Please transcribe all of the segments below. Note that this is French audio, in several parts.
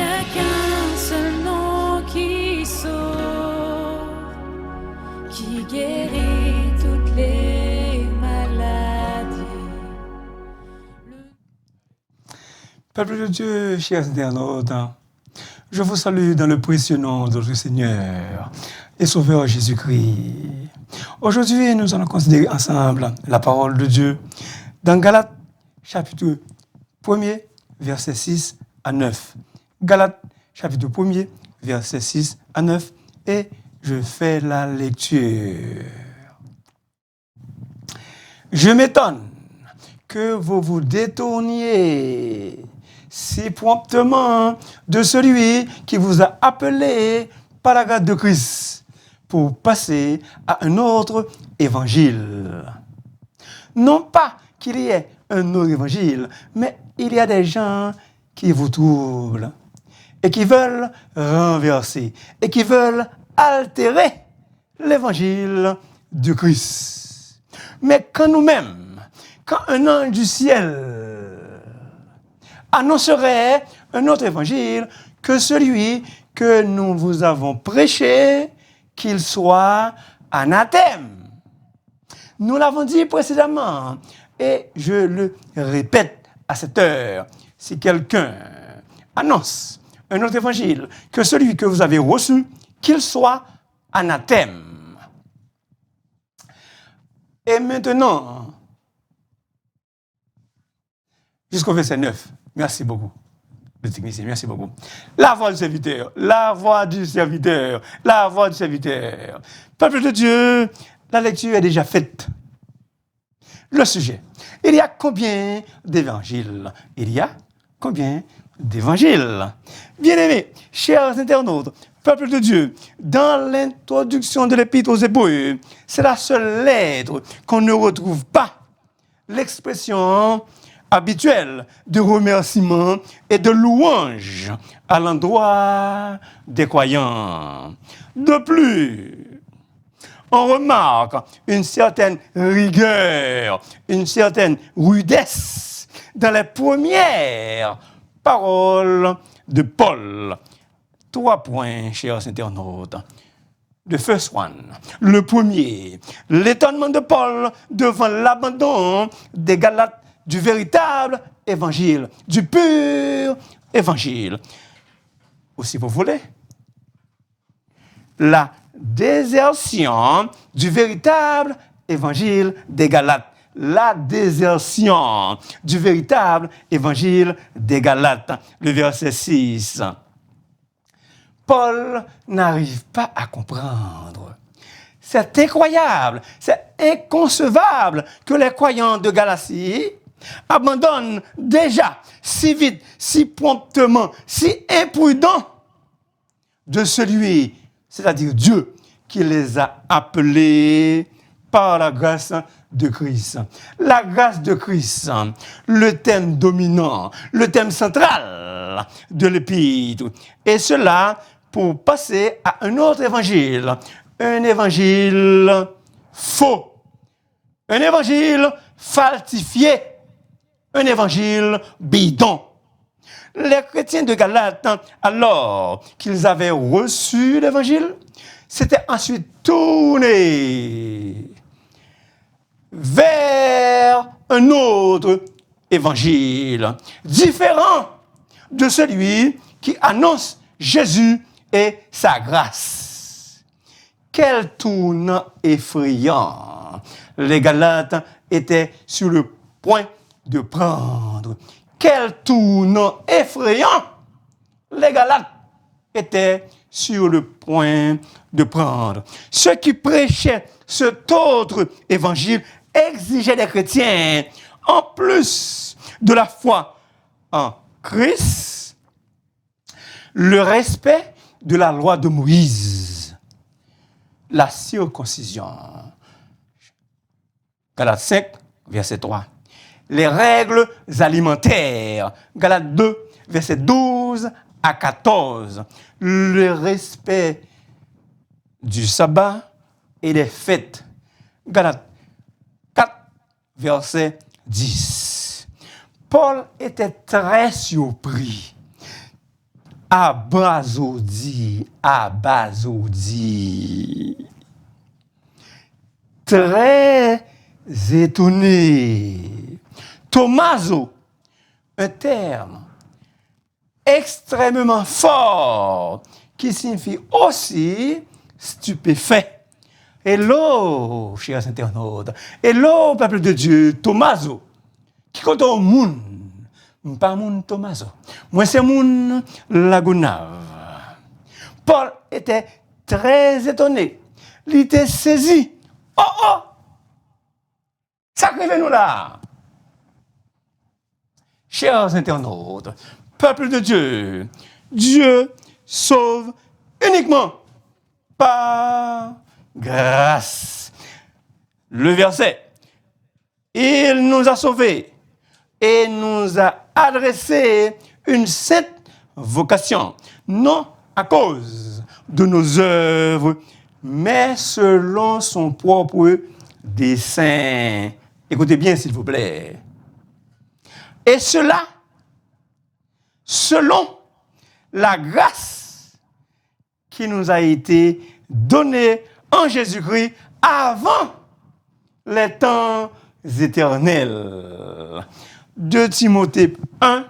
n'y a qu'un seul nom qui sauve, qui guérit toutes les maladies. Peuple de Dieu, chers internautes, je vous salue dans le précieux nom de notre Seigneur et Sauveur Jésus-Christ. Aujourd'hui, nous allons considérer ensemble la parole de Dieu dans Galates, chapitre 1er, versets 6 à 9. Galates, chapitre 1er, versets 6 à 9, et je fais la lecture. Je m'étonne que vous vous détourniez si promptement de celui qui vous a appelé par la grâce de Christ pour passer à un autre évangile. Non pas qu'il y ait un autre évangile, mais il y a des gens qui vous troublent et qui veulent renverser et qui veulent altérer l'évangile du Christ. Mais quand nous-mêmes, quand un ange du ciel annoncerait un autre évangile que celui que nous vous avons prêché, qu'il soit anathème. Nous l'avons dit précédemment, et je le répète à cette heure, si quelqu'un annonce un autre évangile que celui que vous avez reçu, qu'il soit anathème. Et maintenant, jusqu'au verset 9. Merci beaucoup, le technicien, merci beaucoup. La voix du serviteur, la voix du serviteur, la voix du serviteur. Peuple de Dieu, la lecture est déjà faite. Le sujet. Il y a combien d'évangiles? Il y a combien d'évangiles? Bien-aimés, chers internautes, peuple de Dieu, dans l'introduction de l'Épître aux Hébreux, c'est la seule lettre qu'on ne retrouve pas l'expression habituelle de remerciement et de louange à l'endroit des croyants. De plus, on remarque une certaine rigueur, une certaine rudesse dans les premières paroles de Paul. 3 points, chers internautes. The first one. Le premier, l'étonnement de Paul devant l'abandon des Galates du véritable évangile, du pur évangile. Ou si vous voulez, la désertion du véritable évangile des Galates. La désertion du véritable évangile des Galates. Le verset 6. Paul n'arrive pas à comprendre. C'est incroyable, c'est inconcevable que les croyants de Galatie abandonnent déjà si vite, si promptement, si imprudent de celui, c'est-à-dire Dieu, qui les a appelés par la grâce de Christ. La grâce de Christ, le thème dominant, le thème central de l'Épître. Et cela pour passer à un autre évangile, un évangile faux, un évangile falsifié, un évangile bidon. Les chrétiens de Galate, alors qu'ils avaient reçu l'évangile, s'étaient ensuite tournés vers un autre évangile, différent de celui qui annonce Jésus et sa grâce. Quel tournant effrayant les Galates étaient sur le point de prendre. Quel tournant effrayant les Galates étaient sur le point de prendre. Ceux qui prêchaient cet autre évangile exigeaient des chrétiens, en plus de la foi en Christ, le respect de la loi de Moïse, la circoncision. Galates 5, verset 3. Les règles alimentaires. Galates 2, verset 12 à 14. Le respect du sabbat et des fêtes. Galates 4, verset 10. Paul était très surpris abasourdi. Très étonné. Tommaso, un terme extrêmement fort qui signifie aussi stupéfait. Hello, chers internautes. Hello, peuple de Dieu. Tommaso. Qui compte au monde? Pas moun Tommaso. Moi, c'est moun Lagunave. Paul était très étonné. Il était saisi. Oh! Sacrez-nous là. Chers internautes, peuple de Dieu, Dieu sauve uniquement par grâce. Le verset, il nous a sauvés et nous a adressé une sainte vocation, non à cause de nos œuvres, mais selon son propre dessein. Écoutez bien, s'il vous plaît. Et cela, selon la grâce qui nous a été donnée en Jésus-Christ avant les temps éternels. 2 Timothée 1,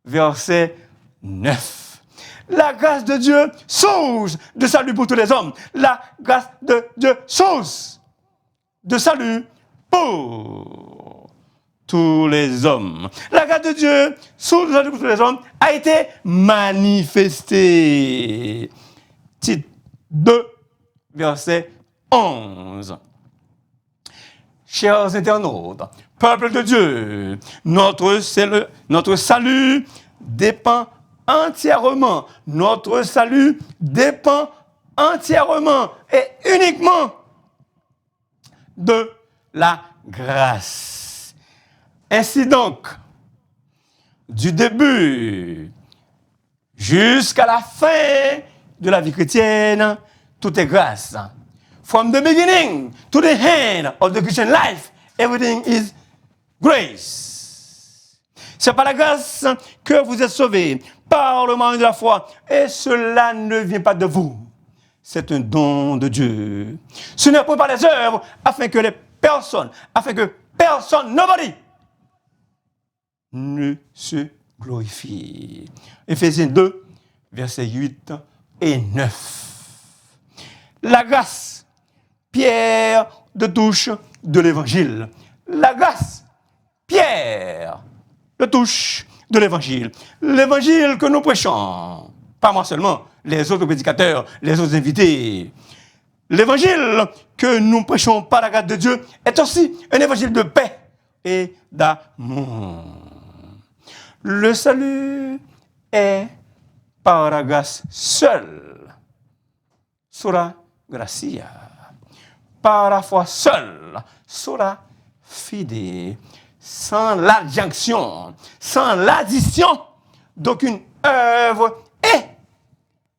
verset 9. La grâce de Dieu, source de salut pour tous les hommes. La grâce de Dieu, source de salut pour tous les hommes. La grâce de Dieu, source de salut pour tous les hommes, a été manifestée. Titre 2, verset 11. Chers internautes, peuple de Dieu, notre salut dépend entièrement. Notre salut dépend entièrement et uniquement de la grâce. Ainsi donc, du début jusqu'à la fin de la vie chrétienne, tout est grâce. From the beginning to the end of the Christian life, everything is grace. C'est par la grâce que vous êtes sauvés, par le moyen de la foi, et cela ne vient pas de vous. C'est un don de Dieu. Ce n'est pas par les œuvres, afin que personne, nobody, ne se glorifie. Éphésiens 2, versets 8 et 9. La grâce, pierre de touche de l'évangile. La grâce, pierre de touche de l'évangile. L'évangile que nous prêchons, pas moi seulement, les autres prédicateurs, les autres invités. L'évangile que nous prêchons par la grâce de Dieu est aussi un évangile de paix et d'amour. Le salut est par la grâce seule. Sola gratia. Par la foi seule. Sola fide. Sans l'adjonction, sans l'addition d'aucune œuvre et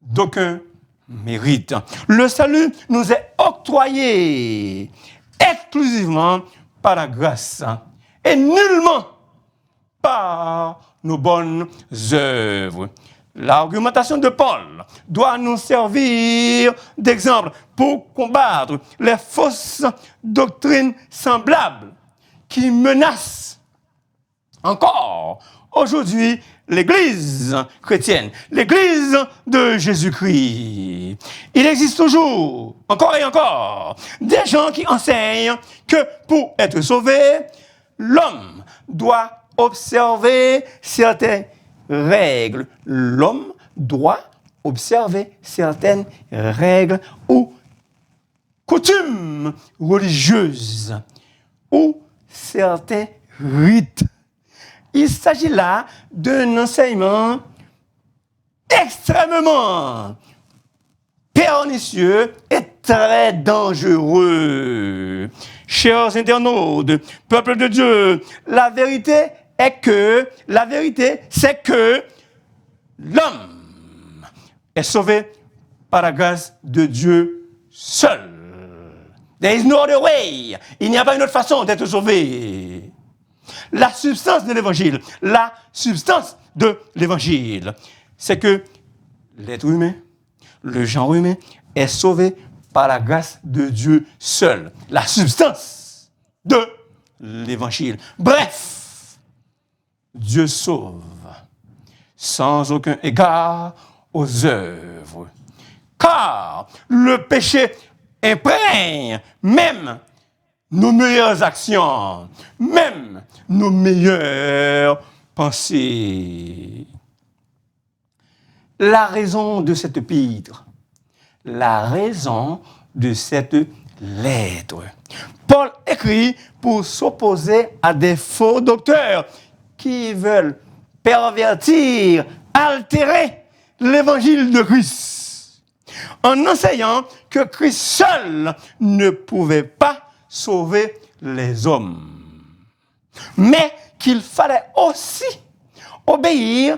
d'aucun mérite. Le salut nous est octroyé exclusivement par la grâce et nullement par nos bonnes œuvres. L'argumentation de Paul doit nous servir d'exemple pour combattre les fausses doctrines semblables qui menacent encore aujourd'hui l'Église chrétienne, l'Église de Jésus-Christ. Il existe toujours, encore et encore, des gens qui enseignent que pour être sauvé, l'homme doit observer certaines règles. L'homme doit observer certaines règles ou coutumes religieuses ou certains rites. Il s'agit là d'un enseignement extrêmement pernicieux et très dangereux. Chers internautes, peuple de Dieu, la vérité, c'est que l'homme est sauvé par la grâce de Dieu seul. There is no other way. Il n'y a pas une autre façon d'être sauvé. La substance de l'évangile, c'est que l'être humain, le genre humain, est sauvé par la grâce de Dieu seul, la substance de l'évangile. Bref, Dieu sauve sans aucun égard aux œuvres. Car le péché imprègne même nos meilleures actions, même nos meilleures pensées. La raison de cette épître, la raison de cette lettre. Paul écrit pour s'opposer à des faux docteurs qui veulent pervertir, altérer l'évangile de Christ, en enseignant que Christ seul ne pouvait pas sauver les hommes, mais qu'il fallait aussi obéir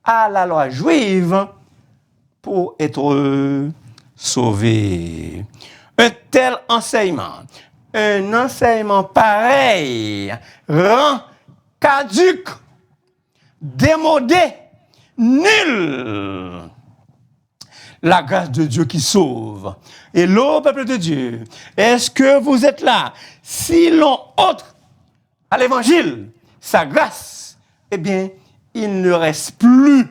à la loi juive pour être sauvé. Un tel enseignement, un enseignement pareil, rend caduc, démodé, nul la grâce de Dieu qui sauve. Et l'ô peuple de Dieu, est-ce que vous êtes là? Si l'on ôte à l'évangile sa grâce, eh bien, il ne reste plus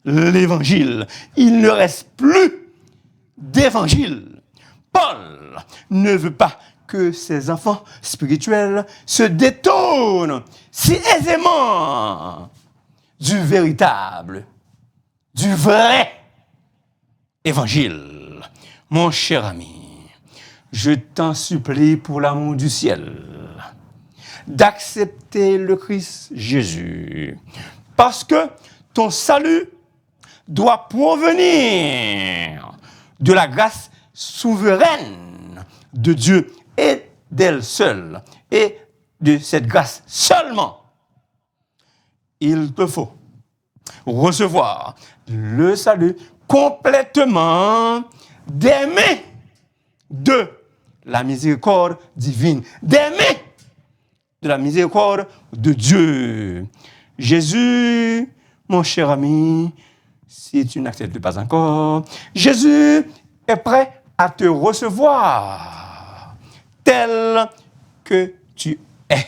l'évangile. Il ne reste plus d'évangile. Paul ne veut pas que ses enfants spirituels se détournent si aisément du véritable, du vrai évangile. Mon cher ami, je t'en supplie pour l'amour du ciel d'accepter le Christ Jésus, parce que ton salut doit provenir de la grâce souveraine de Dieu et d'elle seule, et de cette grâce seulement. Il te faut recevoir le salut complètement des mains de la miséricorde divine, des mains de la miséricorde de Dieu. Jésus, mon cher ami, si tu n'acceptes pas encore, Jésus est prêt à te recevoir tel que tu es.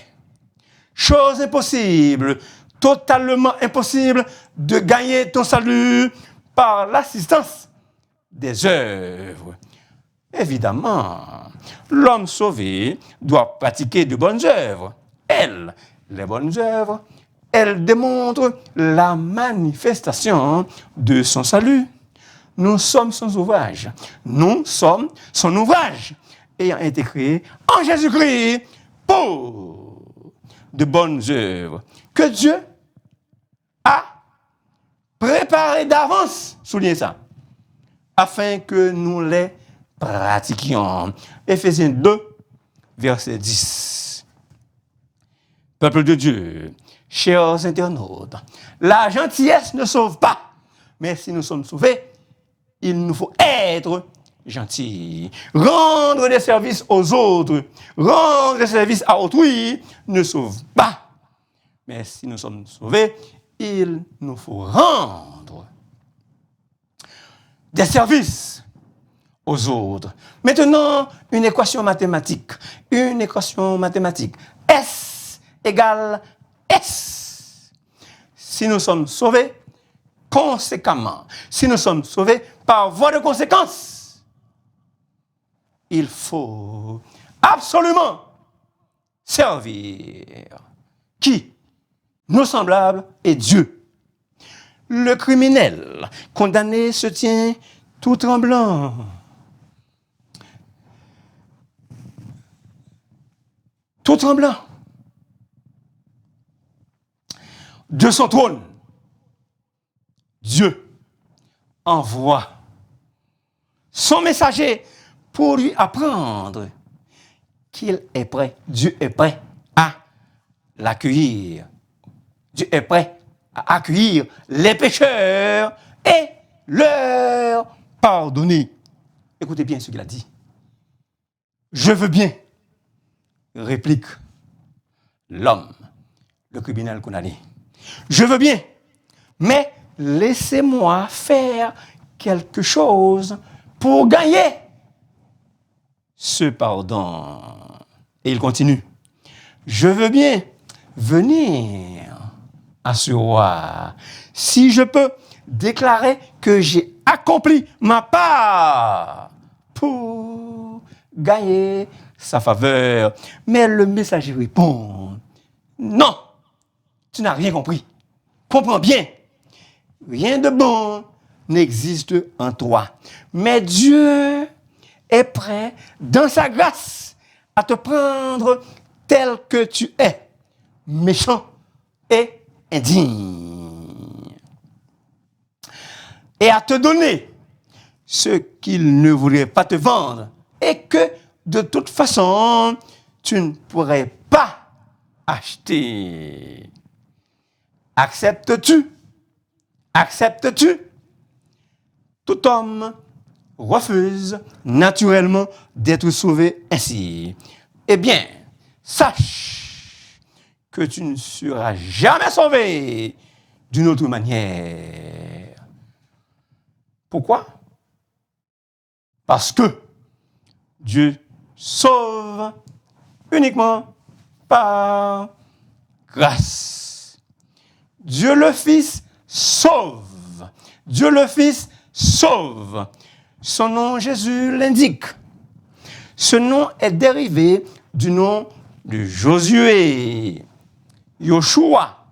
Chose impossible, totalement impossible de gagner ton salut par l'assistance des œuvres. Évidemment, l'homme sauvé doit pratiquer de bonnes œuvres. Les bonnes œuvres, elles démontrent la manifestation de son salut. Nous sommes son ouvrage. Nous sommes son ouvrage, ayant été créés en Jésus-Christ pour de bonnes œuvres que Dieu a préparées d'avance, soulignez ça, afin que nous les pratiquions. Éphésiens 2, verset 10. Peuple de Dieu, chers internautes, la gentillesse ne sauve pas, mais si nous sommes sauvés, il nous faut être gentils. Rendre des services aux autres, rendre des services à autrui ne sauve pas. Mais si nous sommes sauvés, il nous faut rendre des services aux autres. Maintenant, une équation mathématique. S égale S. Si nous sommes sauvés, conséquemment, si nous sommes sauvés par voie de conséquence, il faut absolument servir qui? Nos semblables et Dieu. Le criminel condamné se tient tout tremblant. Tout tremblant de son trône. Dieu envoie son messager pour lui apprendre qu'il est prêt. Dieu est prêt à l'accueillir. Dieu est prêt à accueillir les pécheurs et leur pardonner. Écoutez bien ce qu'il a dit. Je veux bien, réplique l'homme, le criminel condamné. Je veux bien, mais laissez-moi faire quelque chose pour gagner ce pardon. Et il continue. Je veux bien venir à ce roi si je peux déclarer que j'ai accompli ma part pour gagner sa faveur. Mais le messager répond, non, tu n'as rien compris. Comprends bien, rien de bon n'existe en toi. Mais Dieu est prêt, dans sa grâce, à te prendre tel que tu es, méchant et indigne, et à te donner ce qu'il ne voudrait pas te vendre, et que de toute façon, tu ne pourrais pas acheter. Acceptes-tu? Acceptes-tu? Tout homme refuse naturellement d'être sauvé ainsi. Eh bien, sache que tu ne seras jamais sauvé d'une autre manière. Pourquoi? Parce que Dieu sauve uniquement par grâce. Dieu le Fils sauve. Dieu le Fils sauve. Son nom, Jésus, l'indique. Ce nom est dérivé du nom de Josué, Yoshua,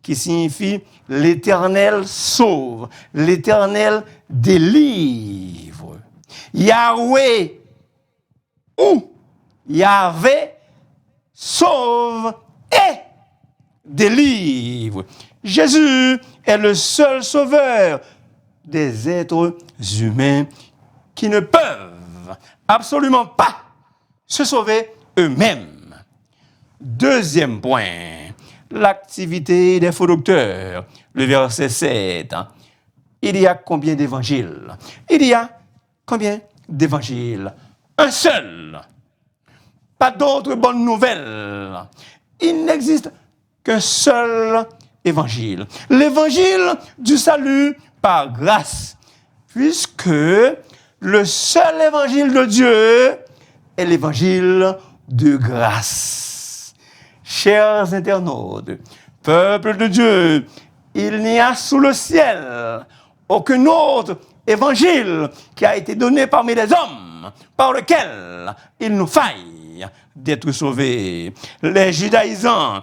qui signifie l'Éternel sauve, l'Éternel délivre. Yahweh ou Yahvé sauve et délivre. Jésus est le seul sauveur des êtres humains qui ne peuvent absolument pas se sauver eux-mêmes. Deuxième point, l'activité des faux docteurs. Le verset 7. Il y a combien d'évangiles? Il y a combien d'évangiles? Un seul. Pas d'autres bonnes nouvelles. Il n'existe qu'un seul évangile. L'évangile du salut par grâce. Puisque le seul évangile de Dieu est l'évangile de grâce. Chers internautes, peuple de Dieu, il n'y a sous le ciel aucun autre évangile qui a été donné parmi les hommes par lequel il nous faille d'être sauvés. Les judaïsants,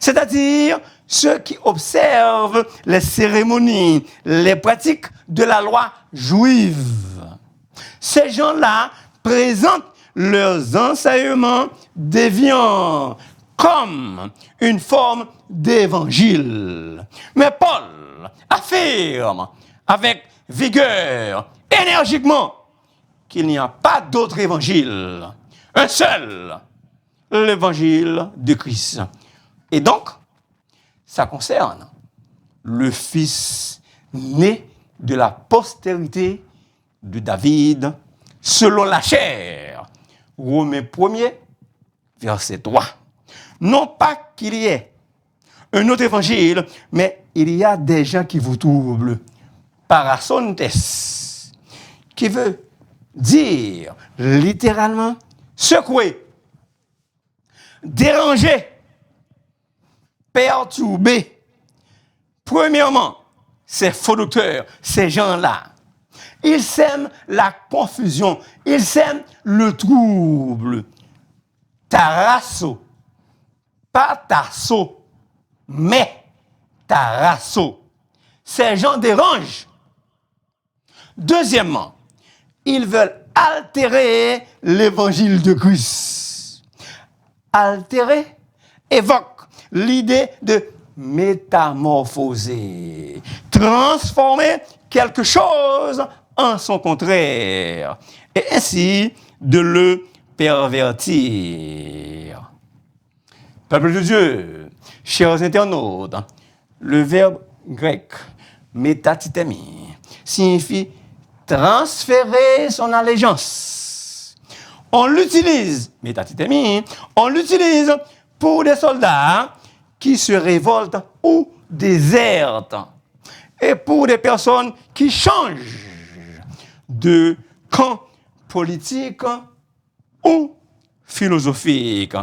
c'est-à-dire ceux qui observent les cérémonies, les pratiques de la loi juive. Ces gens-là présentent leurs enseignements déviants comme une forme d'évangile. Mais Paul affirme avec vigueur, énergiquement, qu'il n'y a pas d'autre évangile. Un seul, l'évangile de Christ. Et donc, ça concerne le Fils né de la postérité de David selon la chair. Romains 1er, verset 3. Non pas qu'il y ait un autre évangile, mais il y a des gens qui vous troublent. Parasontes, qui veut dire littéralement secouer, déranger, perturber. Premièrement, ces faux docteurs, ces gens-là, ils sèment la confusion, ils sèment le trouble. Tarasso, pas tasso, mais tarasso. Ces gens dérangent. Deuxièmement, ils veulent altérer l'évangile de Christ. Altérer évoque l'idée de métamorphoser, transformer quelque chose en son contraire, et ainsi de le pervertir. Peuple de Dieu, chers internautes, le verbe grec métatithemi signifie transférer son allégeance. On l'utilise, métatithemi, on l'utilise pour des soldats qui se révoltent ou désertent, et pour des personnes qui changent de camp politique ou philosophique.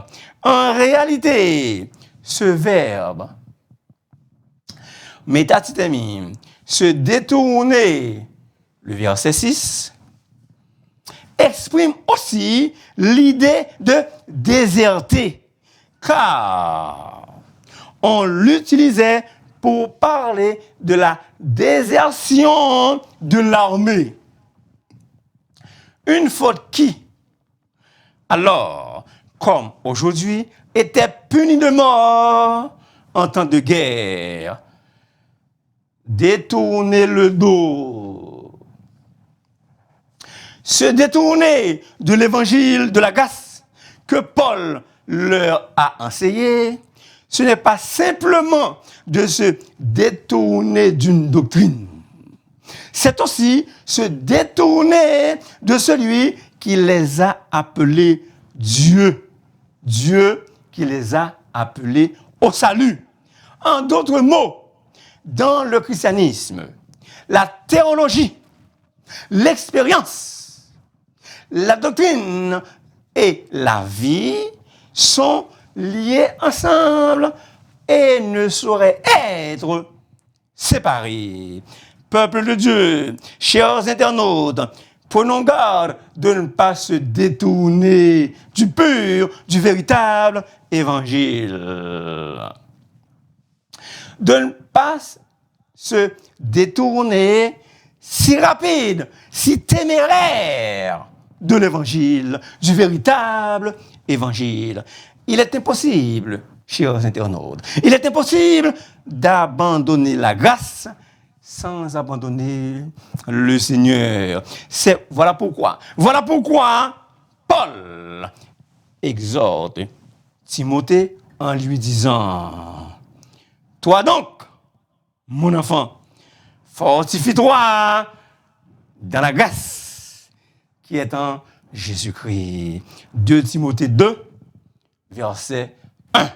En réalité, ce verbe, métatitemi, se détourner, le verset 6, exprime aussi l'idée de déserter, car on l'utilisait pour parler de la désertion de l'armée. Une faute qui, alors, comme aujourd'hui, était punie de mort en temps de guerre. Détourner le dos. Se détourner de l'évangile de la grâce que Paul leur a enseigné, ce n'est pas simplement de se détourner d'une doctrine. C'est aussi se détourner de celui qui les a appelés Dieu. Dieu qui les a appelés au salut. En d'autres mots, dans le christianisme, la théologie, l'expérience, la doctrine et la vie sont liés ensemble et ne sauraient être séparés. Peuple de Dieu, chers internautes, prenons garde de ne pas se détourner du pur, du véritable évangile. De ne pas se détourner si rapide, si téméraire de l'évangile, du véritable évangile. Il est impossible, chers internautes, il est impossible d'abandonner la grâce sans abandonner le Seigneur. Voilà pourquoi Paul exhorte Timothée en lui disant: toi donc, mon enfant, fortifie-toi dans la grâce qui est en Jésus-Christ. 2 Timothée 2, verset 1.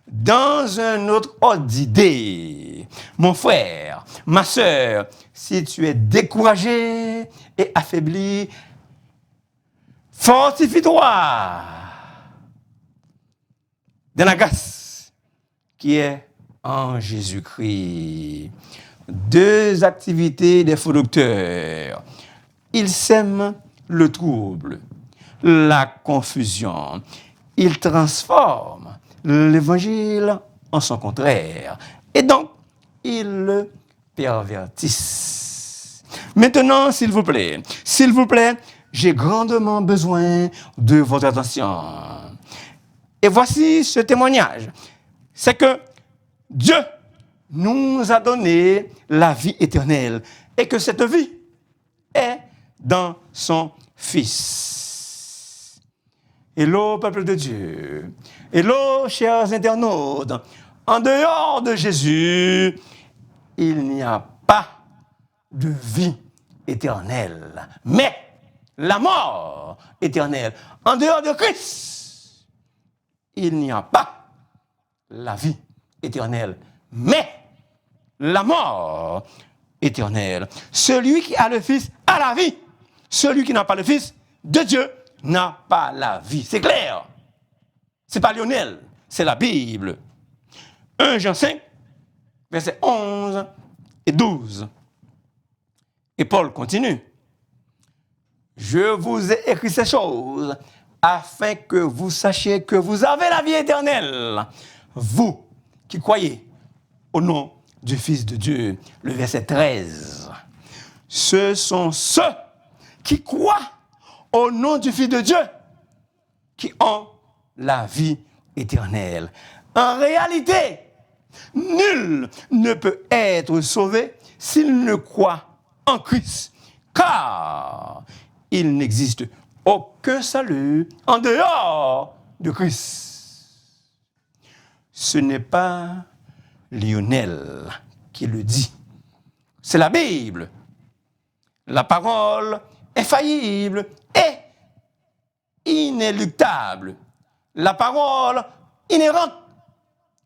Dans un autre ordre d'idée, mon frère, ma sœur, si tu es découragé et affaibli, fortifie-toi dans la grâce qui est en Jésus-Christ. 2 activités des faux docteurs. Ils sèment le trouble, la confusion. Ils transforment l'évangile en son contraire. Et donc, ils le pervertissent. Maintenant, s'il vous plaît, j'ai grandement besoin de votre attention. Et voici ce témoignage. C'est que Dieu nous a donné la vie éternelle et que cette vie est dans son Fils. Hello, peuple de Dieu. Hello, chers internautes. En dehors de Jésus, il n'y a pas de vie éternelle, mais la mort éternelle. En dehors de Christ, il n'y a pas la vie éternelle, mais la mort éternelle. Celui qui a le Fils a la vie. Celui qui n'a pas le Fils de Dieu n'a pas la vie. C'est clair. C'est pas Lionel, c'est la Bible. 1 Jean 5, versets 11 et 12. Et Paul continue. Je vous ai écrit ces choses afin que vous sachiez que vous avez la vie éternelle. Vous qui croyez au nom du Fils de Dieu. Le verset 13. Ce sont ceux qui croient au nom du Fils de Dieu qui ont la vie éternelle. En réalité, nul ne peut être sauvé s'il ne croit en Christ, car il n'existe aucun salut en dehors de Christ. Ce n'est pas Lionel qui le dit, c'est la Bible. La parole infaillible et inéluctable. La parole inhérente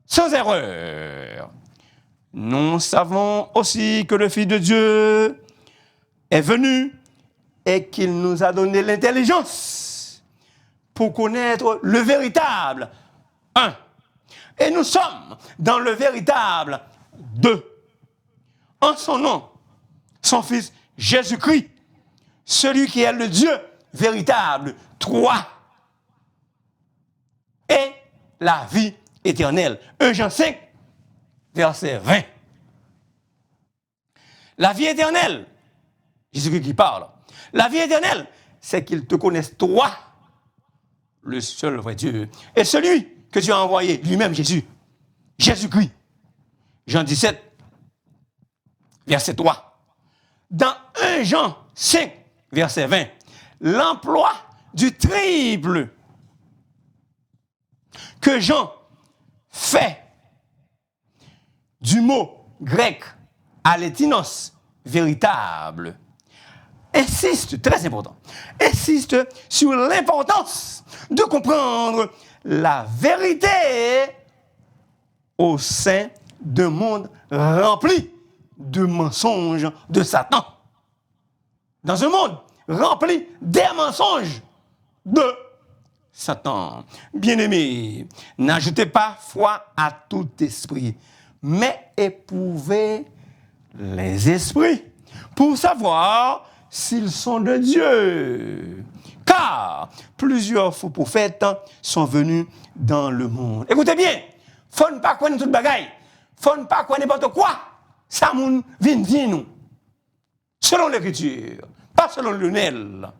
sans erreur. Nous savons aussi que le Fils de Dieu est venu et qu'il nous a donné l'intelligence pour connaître le véritable 1. Et nous sommes dans le véritable 2. En son nom, son Fils Jésus-Christ, celui qui est le Dieu véritable 3. Et la vie éternelle. 1 Jean 5, verset 20. La vie éternelle, Jésus-Christ qui parle. La vie éternelle, c'est qu'ils te connaissent toi, le seul vrai Dieu. Et celui que tu as envoyé, lui-même Jésus, Jésus-Christ. Jean 17, verset 3. Dans 1 Jean 5, verset 20, l'emploi du triple que Jean fait du mot grec alétinos, véritable, insiste, très important, insiste sur l'importance de comprendre la vérité au sein d'un monde rempli de mensonges de Satan. Dans un monde rempli des mensonges de Satan. Bien-aimés, n'ajoutez pas foi à tout esprit, mais éprouvez les esprits pour savoir s'ils sont de Dieu. Car plusieurs faux prophètes sont venus dans le monde. Écoutez bien, faut ne pas connaître toute bagaille, faut ne pas connaître n'importe quoi. Ça moun vient dire nous. Selon l'écriture, pas selon Lionel.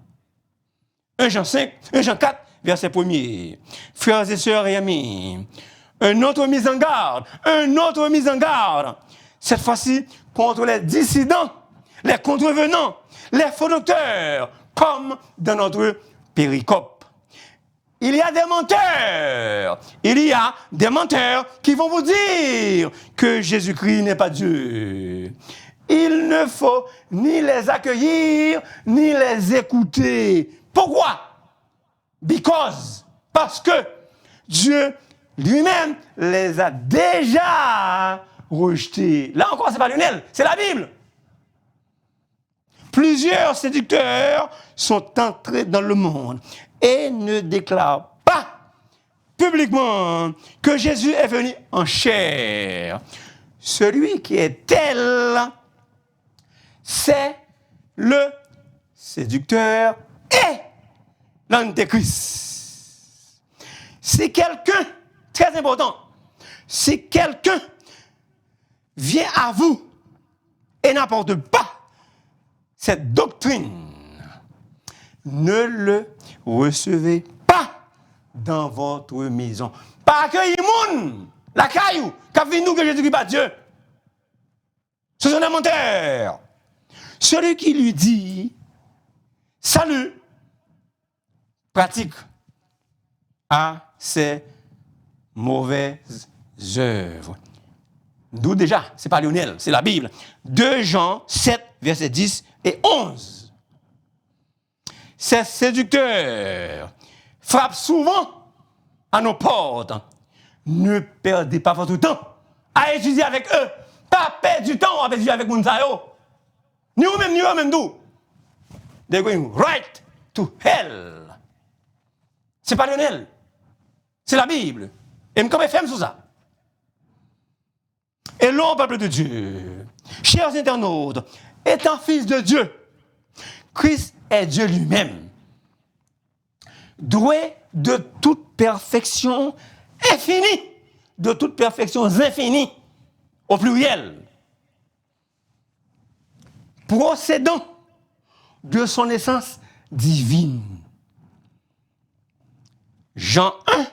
1 Jean 5, 1 Jean 4, verset 1er. Frères et sœurs et amis, un autre mise en garde. Cette fois-ci, contre les dissidents, les contrevenants, les faux docteurs, comme dans notre péricope. Il y a des menteurs qui vont vous dire que Jésus-Christ n'est pas Dieu. Il ne faut ni les accueillir, ni les écouter. Pourquoi? Parce que Dieu lui-même les a déjà rejetés. Là encore, c'est pas Lionel, c'est la Bible. Plusieurs séducteurs sont entrés dans le monde et ne déclarent pas publiquement que Jésus est venu en chair. Celui qui est tel, c'est le séducteur et l'antéchrist. Si quelqu'un, très important, si quelqu'un vient à vous et n'apporte pas cette doctrine, ne le recevez pas dans votre maison. Pas accueillir moun, la caillou, qu'a vu nous que Jésus-Christ pas Dieu. Ce sont des menteurs. Celui qui lui dit salut, pratique à ses mauvaises œuvres. D'où déjà, c'est pas Lionel, c'est la Bible. 2 Jean 7, versets 10 et 11. Ces séducteurs frappent souvent à nos portes. Ne perdez pas votre temps à étudier avec eux. Pas perdre du temps à étudier avec Mounsayo. Ni vous-même d'où. They're going right to hell. C'est pas Lionel. C'est la Bible. Et me comme FM sur ça. Et l'homme, peuple de Dieu, chers internautes, étant fils de Dieu, Christ est Dieu lui-même, doué de toute perfection infinie, de toute perfection infinie, au pluriel, procédant de son essence divine. Jean 1,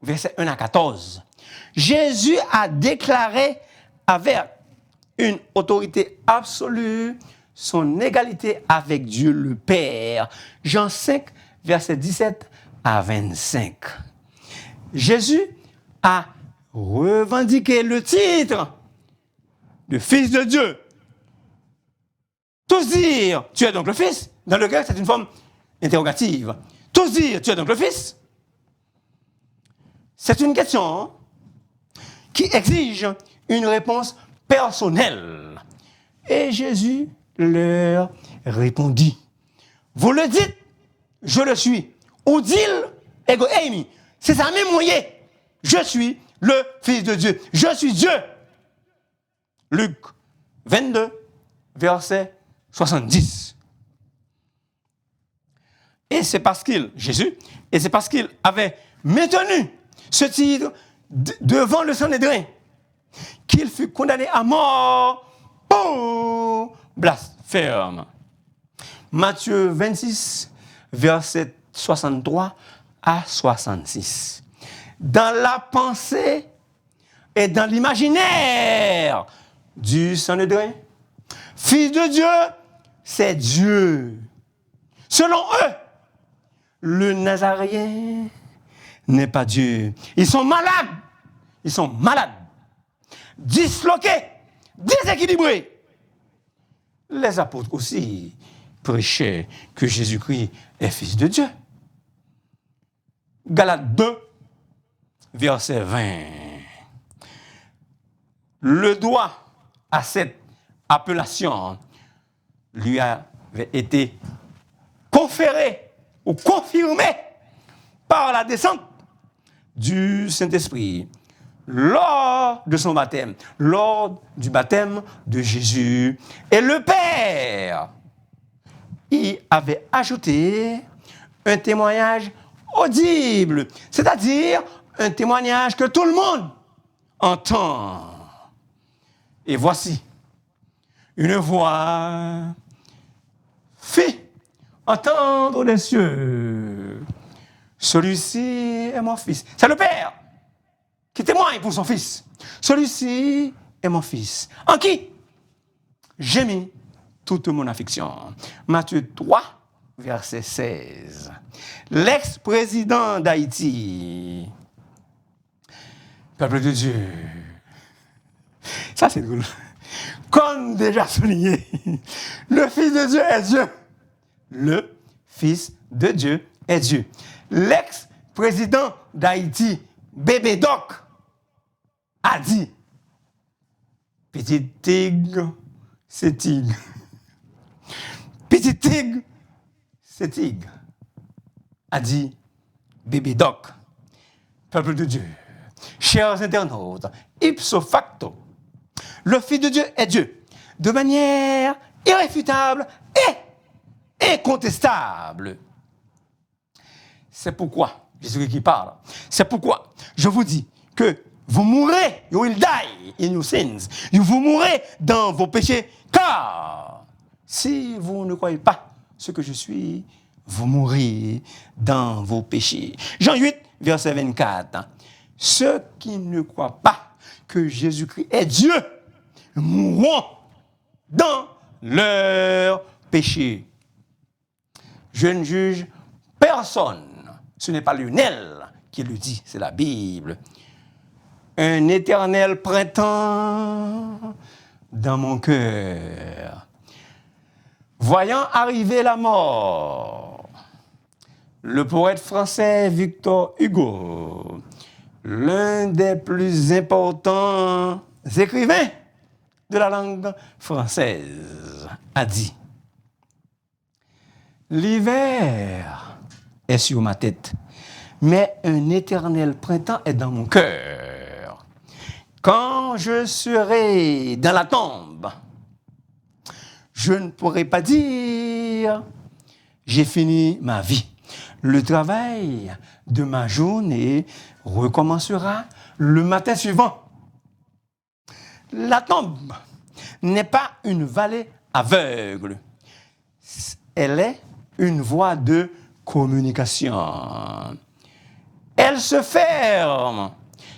verset 1 à 14. Jésus a déclaré avec une autorité absolue son égalité avec Dieu le Père. Jean 5, verset 17 à 25. Jésus a revendiqué le titre de Fils de Dieu. Tous dire, tu es donc le Fils. Dans le grec, c'est une forme interrogative. Tous dire, tu es donc le Fils. C'est une question qui qui exige une réponse personnelle. Et Jésus leur répondit, vous le dites, je le suis. Ou dit-il, ego eimi, c'est ça même moyen. Je suis le Fils de Dieu. Je suis Dieu. Luc 22, verset 70. Et c'est parce Jésus avait maintenu ce titre devant le Sanhédrin qu'il fut condamné à mort pour blasphème. Matthieu 26, verset 63 à 66. Dans la pensée et dans l'imaginaire du Sanhédrin, Fils de Dieu, c'est Dieu. Selon eux, le Nazaréen n'est pas Dieu. Ils sont malades. Ils sont malades. Disloqués. Déséquilibrés. Les apôtres aussi prêchaient que Jésus-Christ est Fils de Dieu. Galates 2, verset 20. Le droit à cette appellation lui avait été conféré ou confirmé par la descente du Saint-Esprit lors de son baptême, lors du baptême de Jésus. Et le Père y avait ajouté un témoignage audible, c'est-à-dire un témoignage que tout le monde entend. Et voici une voix fit entendre des cieux. Celui-ci est mon fils. C'est le Père qui témoigne pour son fils. Celui-ci est mon fils. En qui j'ai mis toute mon affection. Matthieu 3, verset 16. L'ex-président d'Haïti, peuple de Dieu. Ça, c'est drôle. Comme déjà souligné, le Fils de Dieu est Dieu. Le Fils de Dieu est Dieu. L'ex-président d'Haïti, Bébé Doc, a dit, petit tigre, c'est tigre. Petit tigre, c'est tigre. A dit Bébé Doc, peuple de Dieu. Chers internautes, ipso facto, le Fils de Dieu est Dieu, de manière irréfutable et incontestable. C'est pourquoi, Jésus qui parle, c'est pourquoi je vous dis que vous mourrez, you will die in your sins, vous mourrez dans vos péchés, car si vous ne croyez pas ce que je suis, vous mourrez dans vos péchés. Jean 8, verset 24. Ceux qui ne croient pas que Jésus-Christ est Dieu mourront dans leurs péchés. Je ne juge personne. Ce n'est pas Lionel qui le dit, c'est la Bible. Un éternel printemps dans mon cœur. Voyant arriver la mort, le poète français Victor Hugo, l'un des plus importants écrivains de la langue française, a dit « L'hiver est sur ma tête, mais un éternel printemps est dans mon cœur. Quand je serai dans la tombe, je ne pourrai pas dire « J'ai fini ma vie ». Le travail de ma journée recommencera le matin suivant. La tombe n'est pas une vallée aveugle. Elle est une voie de communication. Elle se ferme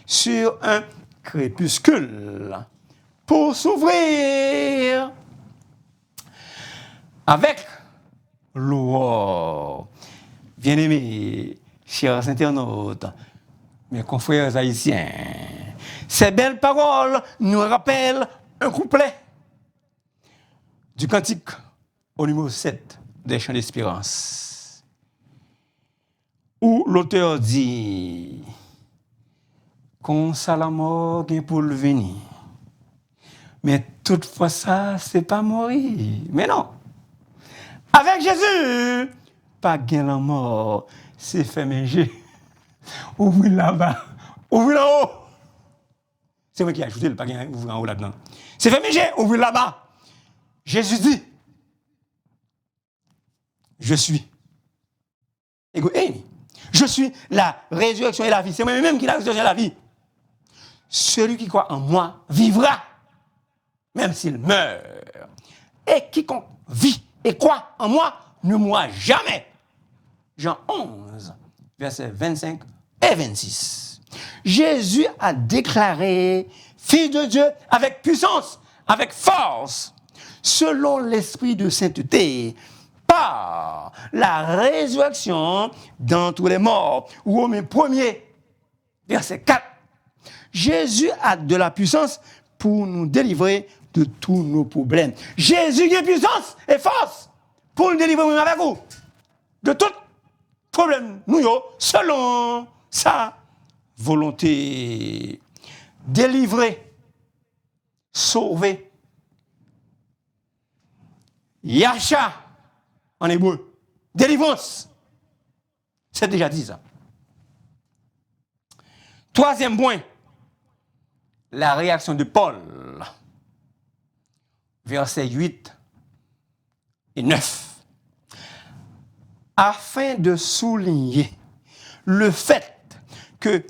sur un crépuscule pour s'ouvrir avec l'aurore. Bien-aimés, chers internautes, mes confrères haïtiens, ces belles paroles nous rappellent un couplet du cantique au numéro 7 des Chants d'Espérance, où l'auteur dit qu'on ça la mort qui est pour le venir. Mais toutefois ça, c'est pas mourir. Mais non. Avec Jésus, pas gain la mort, c'est fait manger. Ouvrir là-bas, ouvrir là-haut. C'est moi qui ai ajouté le pas gain ouvrir en haut là-dedans. C'est fait manger, ouvrir là-bas. Jésus dit, je suis. Je suis la résurrection et la vie. C'est moi-même qui la résurrection et la vie. Celui qui croit en moi vivra, même s'il meurt. Et quiconque vit et croit en moi ne mourra jamais. Jean 11, versets 25 et 26. Jésus a déclaré, Fils de Dieu, avec puissance, avec force, selon l'esprit de sainteté, par la résurrection d'entre les morts. Romains 1er, verset 4. Jésus a de la puissance pour nous délivrer de tous nos problèmes. Jésus a puissance et force pour nous délivrer avec vous de tout problème, nous, selon sa volonté. Délivrer, sauver. Yasha, en hébreu. Délivrance. C'est déjà dit ça. Troisième point, la réaction de Paul. Versets 8 et 9. Afin de souligner le fait que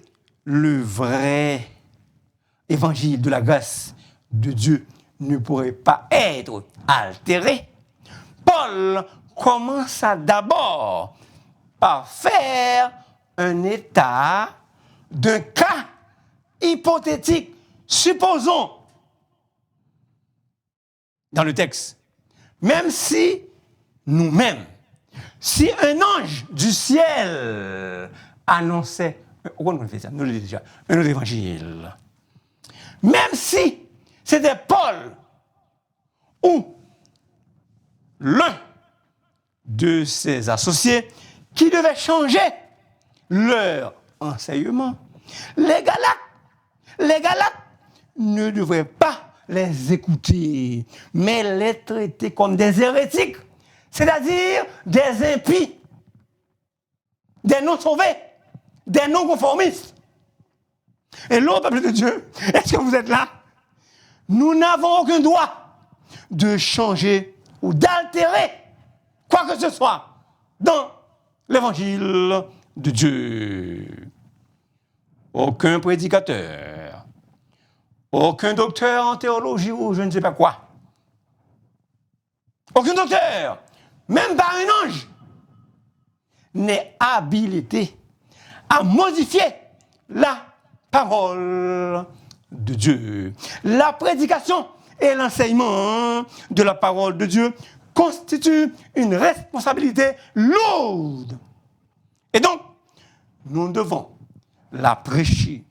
le vrai évangile de la grâce de Dieu ne pourrait pas être altéré, Paul commença d'abord par faire un état d'un cas hypothétique. Supposons, dans le texte, même si nous-mêmes, si un ange du ciel annonçait, on fait ça, nous le déjà, un autre évangile, même si c'était Paul ou l'un de ses associés qui devait changer leur enseignement, les Galates ne devraient pas les écouter, mais les traiter comme des hérétiques, c'est-à-dire des impies, des non-sauvés, des non-conformistes. Et là, peuple de Dieu, est-ce que vous êtes là? Nous n'avons aucun droit de changer ou d'altérer quoi que ce soit dans l'évangile de Dieu. Aucun prédicateur, aucun docteur en théologie ou je ne sais pas quoi, aucun docteur, même pas un ange, n'est habilité à modifier la parole de Dieu. La prédication et l'enseignement de la parole de Dieu constituent une responsabilité lourde. Et donc, nous devons la prêcher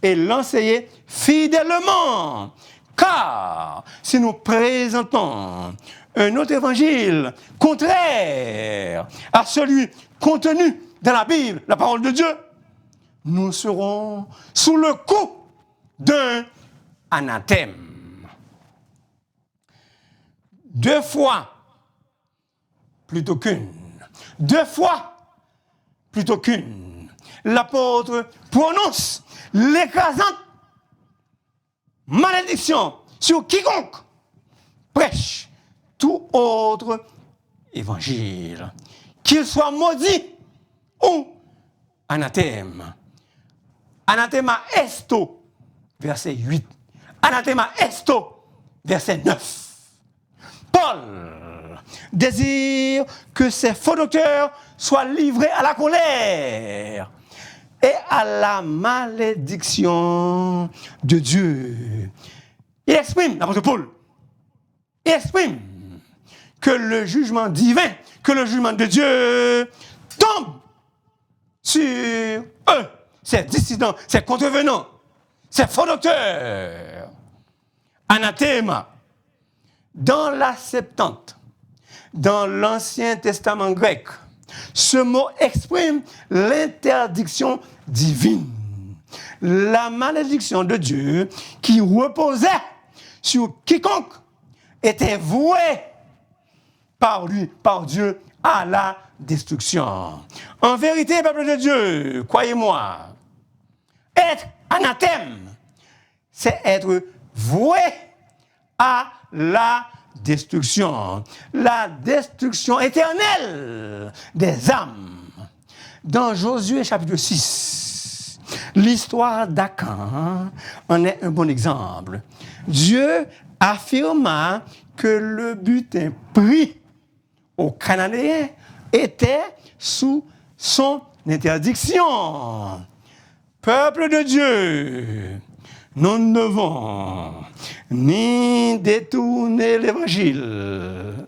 et l'enseigner fidèlement. Car si nous présentons un autre évangile contraire à celui contenu dans la Bible, la parole de Dieu, nous serons sous le coup d'un anathème. 2 fois plutôt qu'une. 2 fois plutôt qu'une. L'apôtre prononce l'écrasante malédiction sur quiconque prêche tout autre évangile, qu'il soit maudit ou anathème. Anathema esto, verset 8. Anathema esto, verset 9. Paul désire que ces faux docteurs soient livrés à la colère et à la malédiction de Dieu. Il exprime, l'apôtre Paul, il exprime que le jugement divin, que le jugement de Dieu tombe sur eux, ces dissidents, ces contrevenants, ces faux docteurs. Anathème. Dans la Septante, dans l'Ancien Testament grec, ce mot exprime l'interdiction divine, la malédiction de Dieu qui reposait sur quiconque était voué par lui, par Dieu, à la destruction. En vérité, peuple de Dieu, croyez-moi, être anathème, c'est être voué à la destruction éternelle des âmes. Dans Josué chapitre 6, l'histoire d'Acan en est un bon exemple. Dieu affirma que le butin pris aux Cananéens était sous son interdiction. Peuple de Dieu, nous ne devons ni détourner l'évangile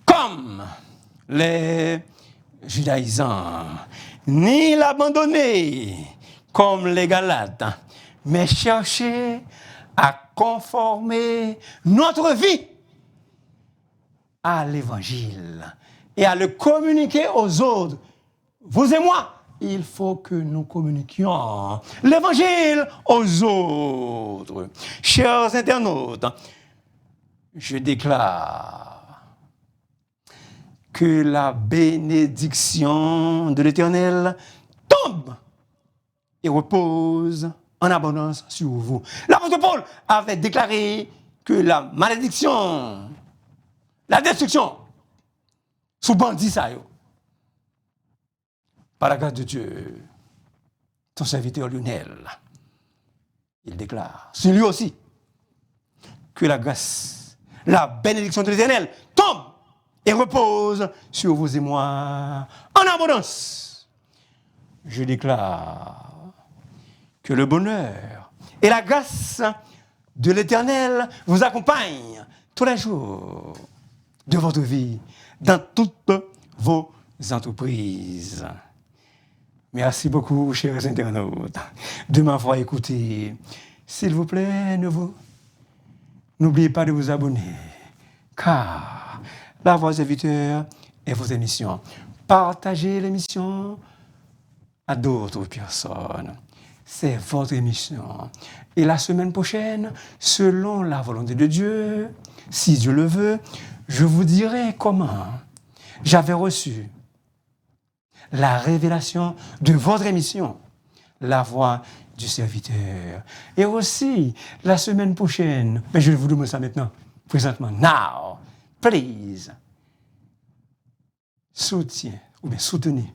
comme les judaïsants, ni l'abandonner comme les Galates, mais chercher à conformer notre vie à l'évangile et à le communiquer aux autres. Vous et moi, il faut que nous communiquions l'évangile aux autres. Chers internautes, je déclare que la bénédiction de l'Éternel tombe et repose en abondance sur vous. L'apôtre Paul avait déclaré que la malédiction, la destruction, sous bandit ça yo. Par la grâce de Dieu, ton serviteur Lionel, il déclare, c'est lui aussi, que la grâce, la bénédiction de l'Éternel tombe et repose sur vous et moi en abondance. Je déclare que le bonheur et la grâce de l'Éternel vous accompagnent tous les jours de votre vie, dans toutes vos entreprises. Merci beaucoup, chers internautes, de m'avoir écouté. S'il vous plaît, n'oubliez pas de vous abonner, car La Voix du Serviteur est votre émission. Partagez l'émission à d'autres personnes. C'est votre émission. Et la semaine prochaine, selon la volonté de Dieu, si Dieu le veut, je vous dirai comment j'avais reçu la révélation de votre émission, La Voix du Serviteur. Et aussi, la semaine prochaine, mais je vais vous demander ça maintenant, présentement, now, please, soutenez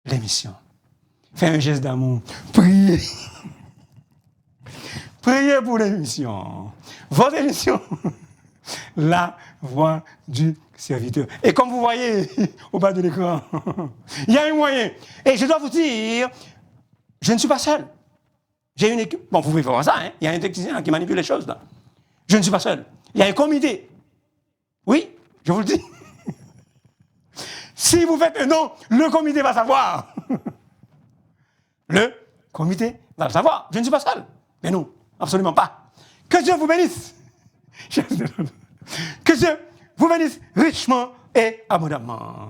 l'émission. Faites un geste d'amour. Priez. Priez pour l'émission. Votre émission, La Voix du Serviteur. Et comme vous voyez au bas de l'écran, il y a un moyen. Et je dois vous dire, je ne suis pas seul. J'ai une équipe. Bon, vous pouvez voir ça, hein? Il y a un technicien qui manipule les choses là. Je ne suis pas seul. Il y a un comité. Oui, je vous le dis. Si vous faites un non, le comité va savoir. Le comité va le savoir. Je ne suis pas seul. Mais non, absolument pas. Que Dieu vous bénisse. Que Dieu vous bénisse richement et abondamment.